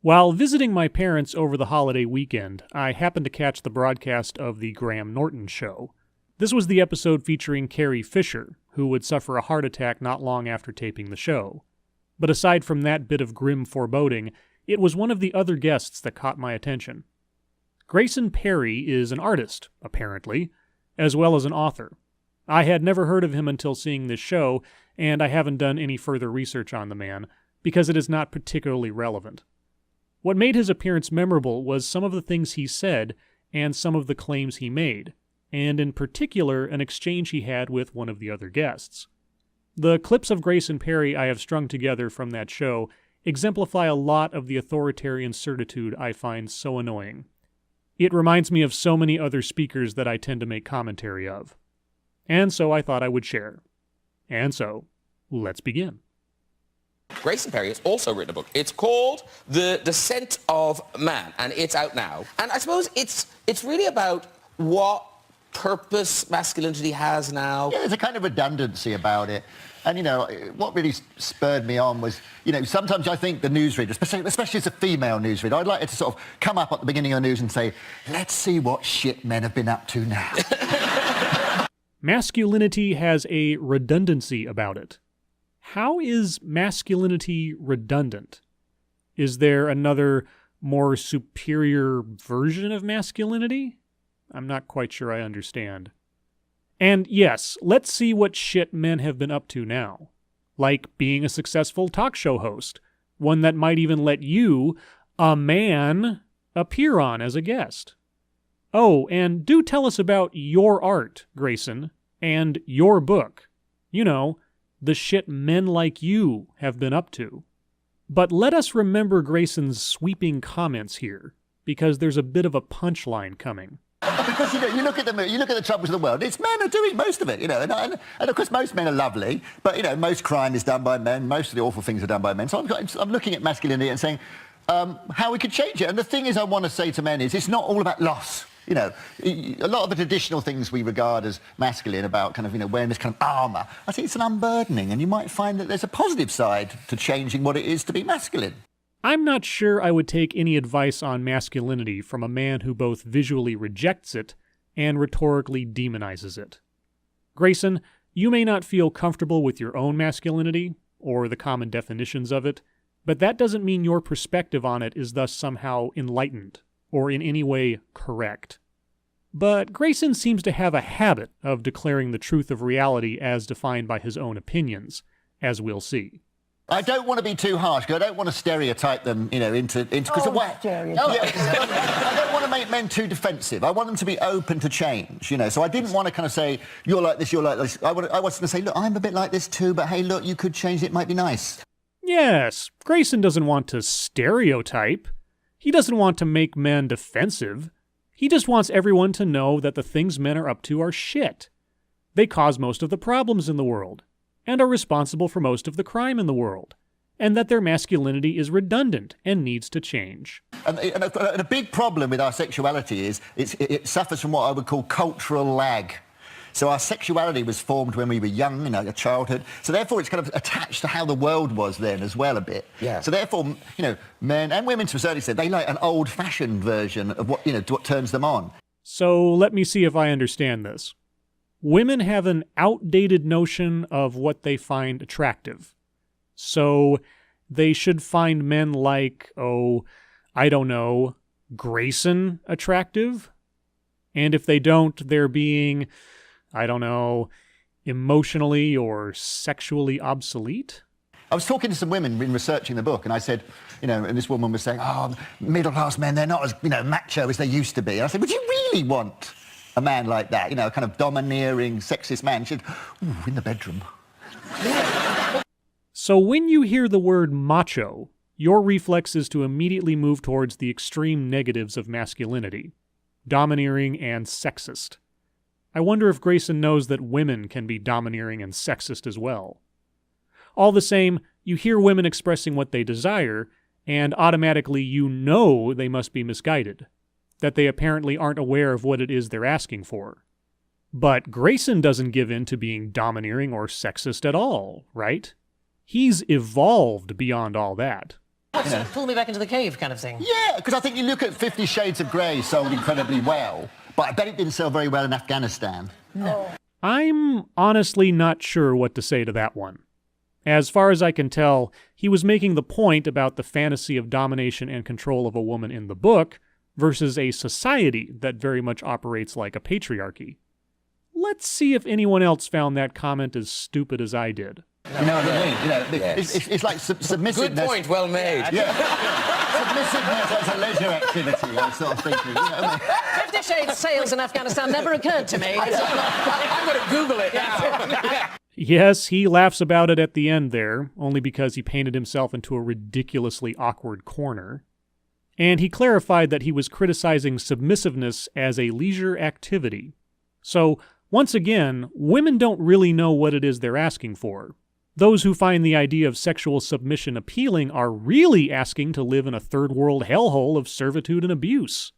While visiting my parents over the holiday weekend, I happened to catch the broadcast of The Graham Norton Show. This was the episode featuring Carrie Fisher, who would suffer a heart attack not long after taping the show. But aside from that bit of grim foreboding, it was one of the other guests that caught my attention. Grayson Perry is an artist, apparently, as well as an author. I had never heard of him until seeing this show, and I haven't done any further research on the man, because it is not particularly relevant. What made his appearance memorable was some of the things he said and some of the claims he made, and in particular an exchange he had with one of the other guests. The clips of Grayson Perry I have strung together from that show exemplify a lot of the authoritarian certitude I find so annoying. It reminds me of so many other speakers that I tend to make commentary of. And so I thought I would share. And so, let's begin. Grayson Perry has also written a book. It's called The Descent of Man, and it's out now. And I suppose it's really about what purpose masculinity has now. Yeah, there's a kind of redundancy about it. And, what really spurred me on was, sometimes I think the newsreader, especially as a female newsreader, I'd like it to sort of come up at the beginning of the news and say, let's see what shit men have been up to now. Masculinity has a redundancy about it. How is masculinity redundant? Is there another, more superior version of masculinity? I'm not quite sure I understand. And yes, let's see what shit men have been up to now. Like being a successful talk show host, one that might even let you, a man, appear on as a guest. Oh, and do tell us about your art, Grayson, and your book. The shit men like you have been up to. But let us remember Grayson's sweeping comments here, because there's a bit of a punchline coming. Because, you look at the troubles of the world, it's men are doing most of it, and of course most men are lovely, but, most crime is done by men, most of the awful things are done by men. So I'm looking at masculinity and saying how we could change it. And the thing is I want to say to men is it's not all about loss. A lot of the traditional things we regard as masculine about kind of, wearing this kind of armour, I think it's an unburdening, and you might find that there's a positive side to changing what it is to be masculine. I'm not sure I would take any advice on masculinity from a man who both visually rejects it and rhetorically demonizes it. Grayson, you may not feel comfortable with your own masculinity, or the common definitions of it, but that doesn't mean your perspective on it is thus somehow enlightened, or in any way correct. But Grayson seems to have a habit of declaring the truth of reality as defined by his own opinions, as we'll see. I don't want to be too harsh, because I don't want to stereotype them, into stereotype. I don't want to make men too defensive. I want them to be open to change, So I didn't want to kind of say, you're like this, you're like this. I wanted to say, look, I'm a bit like this too, but hey, look, you could change it, might be nice. Yes, Grayson doesn't want to stereotype. He doesn't want to make men defensive. He just wants everyone to know that the things men are up to are shit. They cause most of the problems in the world, and are responsible for most of the crime in the world, and that their masculinity is redundant and needs to change. And a big problem with our sexuality is it suffers from what I would call cultural lag. So our sexuality was formed when we were young, a childhood. So therefore it's kind of attached to how the world was then as well a bit. Yeah. So therefore, men and women to a certain extent, they like an old-fashioned version of what turns them on. So let me see if I understand this. Women have an outdated notion of what they find attractive. So they should find men like, Grayson attractive? And if they don't, they're being, emotionally or sexually obsolete? I was talking to some women in researching the book, and I said, and this woman was saying, middle-class men, they're not as, macho as they used to be. And I said, would you really want a man like that, a kind of domineering, sexist man? She said, in the bedroom. So when you hear the word macho, your reflex is to immediately move towards the extreme negatives of masculinity, domineering and sexist. I wonder if Grayson knows that women can be domineering and sexist as well. All the same, you hear women expressing what they desire, and automatically they must be misguided, that they apparently aren't aware of what it is they're asking for. But Grayson doesn't give in to being domineering or sexist at all, right? He's evolved beyond all that. Sort of pull me back into the cave kind of thing. Yeah, because I think you look at 50 Shades of Grey sold incredibly well, but I bet it didn't sell very well in Afghanistan. No. I'm honestly not sure what to say to that one. As far as I can tell, he was making the point about the fantasy of domination and control of a woman in the book versus a society that very much operates like a patriarchy. Let's see if anyone else found that comment as stupid as I did. You know what I mean? You know, it's like submissiveness. Good point, well made. Yeah. Submissiveness as a leisure activity, I sort of thinking. You know what I mean? 50 Shades sales in Afghanistan never occurred to me. I'm going to Google it now. Yes, he laughs about it at the end there, only because he painted himself into a ridiculously awkward corner. And he clarified that he was criticizing submissiveness as a leisure activity. So, once again, women don't really know what it is they're asking for. Those who find the idea of sexual submission appealing are really asking to live in a third-world hellhole of servitude and abuse.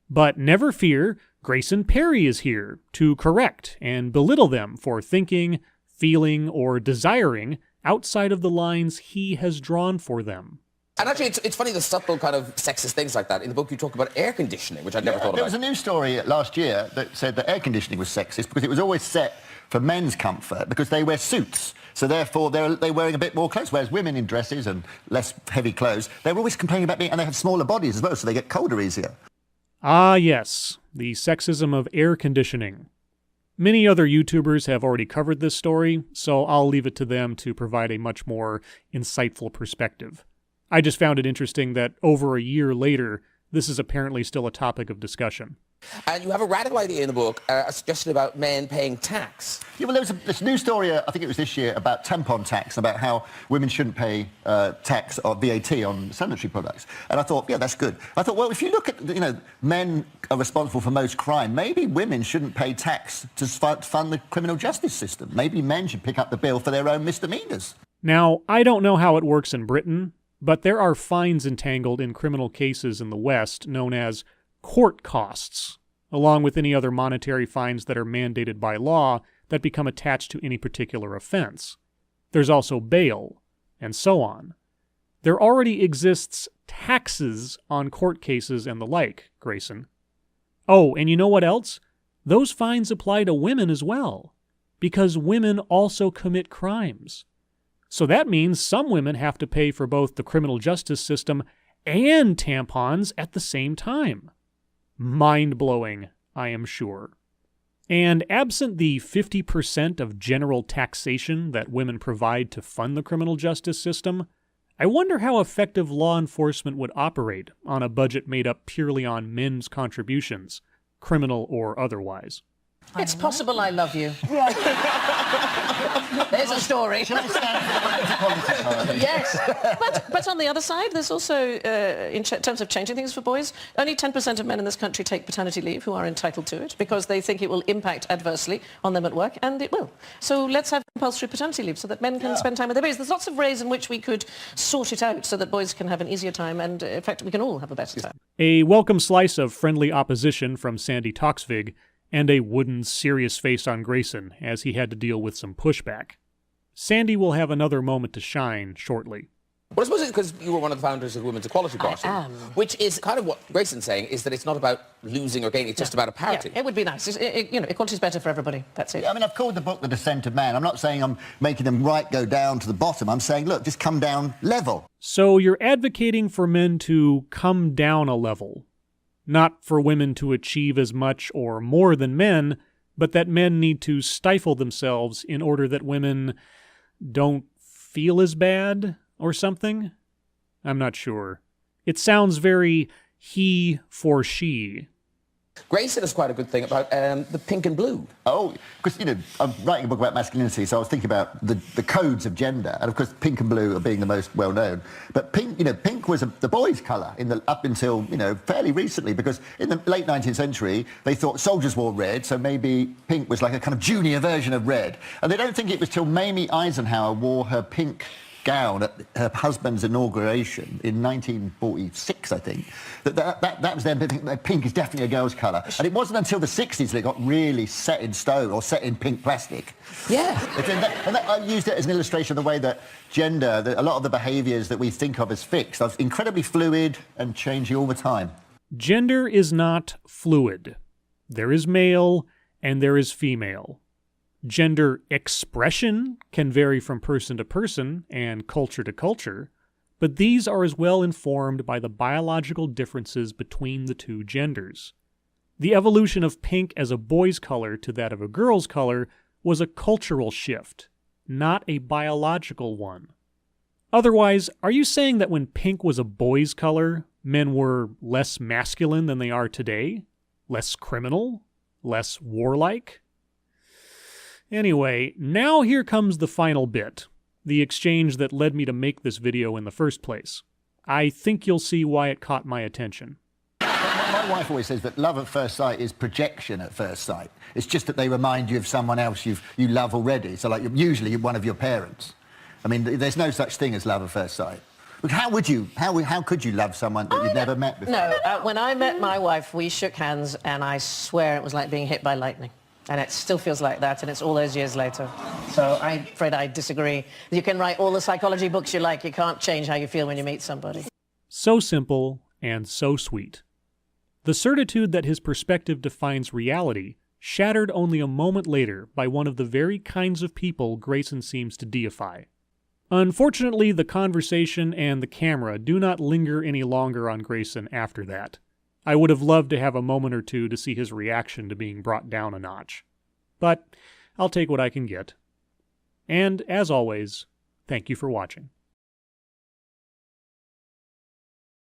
But never fear, Grayson Perry is here to correct and belittle them for thinking, feeling, or desiring outside of the lines he has drawn for them. And actually, it's funny, the subtle kind of sexist things like that. In the book, you talk about air conditioning, which I'd never thought about. There was a news story last year that said that air conditioning was sexist because it was always set for men's comfort because they wear suits. So therefore, they're wearing a bit more clothes, whereas women in dresses and less heavy clothes, they're always complaining about being, and they have smaller bodies as well, so they get colder easier. Ah, yes, the sexism of air conditioning. Many other YouTubers have already covered this story, so I'll leave it to them to provide a much more insightful perspective. I just found it interesting that over a year later, this is apparently still a topic of discussion. And you have a radical idea in the book, a suggestion about men paying tax. Yeah, well, there was this news story, I think it was this year, about tampon tax, about how women shouldn't pay tax or VAT on sanitary products. And I thought, yeah, that's good. I thought, well, if you look at, you know, men are responsible for most crime, maybe women shouldn't pay tax to fund the criminal justice system. Maybe men should pick up the bill for their own misdemeanors. Now, I don't know how it works in Britain, but there are fines entangled in criminal cases in the West known as court costs, along with any other monetary fines that are mandated by law that become attached to any particular offense. There's also bail, and so on. There already exists taxes on court cases and the like, Grayson. Oh, and you know what else? Those fines apply to women as well, because women also commit crimes. So that means some women have to pay for both the criminal justice system and tampons at the same time. Mind-blowing, I am sure. And absent the 50% of general taxation that women provide to fund the criminal justice system, I wonder how effective law enforcement would operate on a budget made up purely on men's contributions, criminal or otherwise. It's possible I love you. There's a story. Yes. But on the other side, there's also, in terms of changing things for boys, only 10% of men in this country take paternity leave who are entitled to it because they think it will impact adversely on them at work, and it will. So let's have compulsory paternity leave so that men can spend time with their babies. There's lots of ways in which we could sort it out so that boys can have an easier time, and in fact, we can all have a better time. A welcome slice of friendly opposition from Sandy Toxvig, and a wooden, serious face on Grayson as he had to deal with some pushback. Sandy will have another moment to shine shortly. Well, I suppose it's because you were one of the founders of the Women's Equality Party. I am. Which is kind of what Grayson's saying, is that it's not about losing or gaining, it's just about a parity. Yeah, it would be nice. You know, equality's better for everybody. That's it. I mean, I've called the book The Descent of Man. I'm not saying I'm making them go down to the bottom. I'm saying, look, just come down level. So you're advocating for men to come down a level. Not for women to achieve as much or more than men, but that men need to stifle themselves in order that women don't feel as bad or something? I'm not sure. It sounds very he for she. Grayson has quite a good thing about the pink and blue. Oh, because, you know, I'm writing a book about masculinity, so I was thinking about the codes of gender, and of course pink and blue are being the most well-known. But pink, you know, pink was the boys' colour up until, you know, fairly recently, because in the late 19th century, they thought soldiers wore red, so maybe pink was like a kind of junior version of red. And they don't think it was till Mamie Eisenhower wore her pink gown at her husband's inauguration in 1946, I think, that was them thinking that pink is definitely a girl's colour. And it wasn't until the 60s that it got really set in stone or set in pink plastic. Yeah. I used it as an illustration of the way that gender, a lot of the behaviours that we think of as fixed, are incredibly fluid and changing all the time. Gender is not fluid. There is male and there is female. Gender expression can vary from person to person and culture to culture, but these are as well informed by the biological differences between the two genders. The evolution of pink as a boy's color to that of a girl's color was a cultural shift, not a biological one. Otherwise, are you saying that when pink was a boy's color, men were less masculine than they are today? Less criminal? Less warlike? Anyway, now here comes the final bit, the exchange that led me to make this video in the first place. I think you'll see why it caught my attention. My wife always says that love at first sight is projection at first sight. It's just that they remind you of someone else you love already. So like usually one of your parents. I mean, there's no such thing as love at first sight. But how could you love someone that you'd never met before? No, when I met my wife, we shook hands, and I swear it was like being hit by lightning. And it still feels like that, and it's all those years later. So I'm afraid I disagree. You can write all the psychology books you like, you can't change how you feel when you meet somebody. So simple and so sweet. The certitude that his perspective defines reality shattered only a moment later by one of the very kinds of people Grayson seems to deify. Unfortunately, the conversation and the camera do not linger any longer on Grayson after that. I would have loved to have a moment or two to see his reaction to being brought down a notch. But I'll take what I can get. And, as always, thank you for watching.